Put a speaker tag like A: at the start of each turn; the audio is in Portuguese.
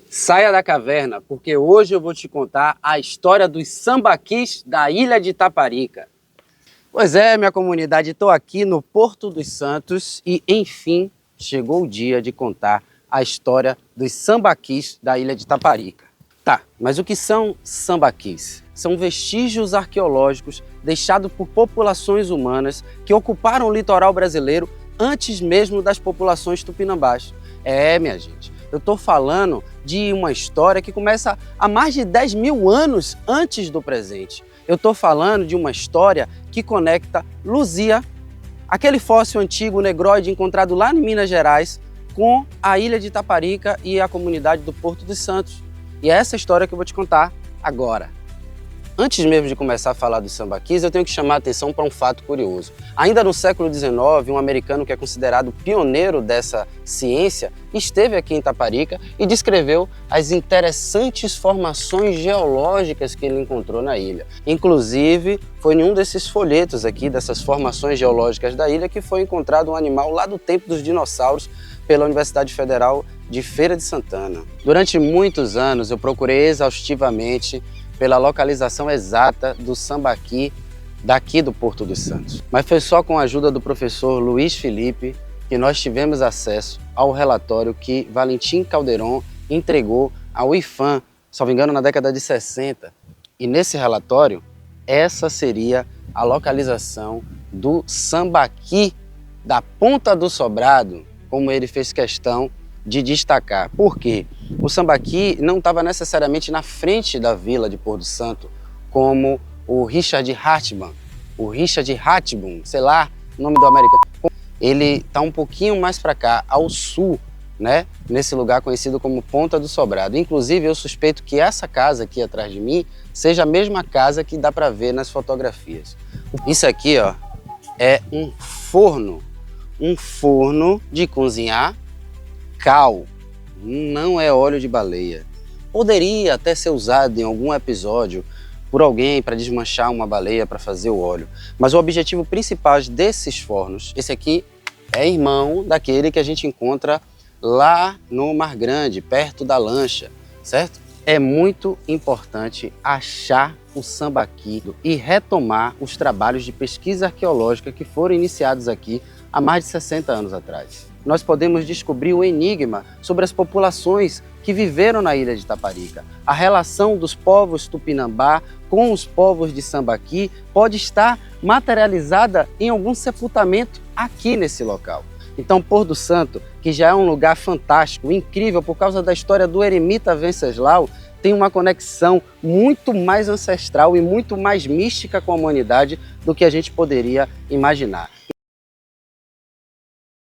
A: Saia da caverna, porque hoje eu vou te contar a história dos sambaquis da ilha de Itaparica. Pois é, minha comunidade, estou aqui no Porto dos Santos e, enfim, chegou o dia de contar a história dos sambaquis da ilha de Itaparica. Tá, mas o que são sambaquis? São vestígios arqueológicos deixados por populações humanas que ocuparam o litoral brasileiro antes mesmo das populações tupinambás. Minha gente, eu estou falando de uma história que começa há mais de 10 mil anos antes do presente. Eu estou falando de uma história que conecta Luzia, aquele fóssil antigo negroide encontrado lá em Minas Gerais, com a ilha de Itaparica e a comunidade do Porto dos Santos. E é essa história que eu vou te contar agora. Antes mesmo de começar a falar dos sambaquis, eu tenho que chamar a atenção para um fato curioso. Ainda no século XIX, um americano que é considerado pioneiro dessa ciência esteve aqui em Itaparica e descreveu as interessantes formações geológicas que ele encontrou na ilha. Inclusive, foi em um desses folhetos aqui, dessas formações geológicas da ilha, que foi encontrado um animal lá do tempo dos dinossauros pela Universidade Federal de Feira de Santana. Durante muitos anos, eu procurei exaustivamente pela localização exata do sambaqui daqui do Porto dos Santos. Mas foi só com a ajuda do professor Luiz Felipe que nós tivemos acesso ao relatório que Valentim Calderon entregou ao IPHAN, se não me engano, na década de 60. E nesse relatório, essa seria a localização do sambaqui da Ponta do Sobrado, como ele fez questão de destacar. Por quê? O sambaqui não estava necessariamente na frente da vila de Porto Santo, como o Richard Hartmann, sei lá, o nome do americano. Ele está um pouquinho mais para cá, ao sul, né? Nesse lugar conhecido como Ponta do Sobrado. Inclusive, eu suspeito que essa casa aqui atrás de mim seja a mesma casa que dá para ver nas fotografias. Isso aqui, ó, é um forno de cozinhar cal. Não é óleo de baleia. Poderia até ser usado em algum episódio por alguém para desmanchar uma baleia para fazer o óleo. Mas o objetivo principal desses fornos, esse aqui é irmão daquele que a gente encontra lá no Mar Grande, perto da lancha, certo? É muito importante achar o sambaqui e retomar os trabalhos de pesquisa arqueológica que foram iniciados aqui há mais de 60 anos atrás. Nós podemos descobrir o enigma sobre as populações que viveram na ilha de Itaparica. A relação dos povos tupinambá com os povos de sambaqui pode estar materializada em algum sepultamento aqui nesse local. Então, Porto Santo, que já é um lugar fantástico, incrível, por causa da história do eremita Venceslau, tem uma conexão muito mais ancestral e muito mais mística com a humanidade do que a gente poderia imaginar.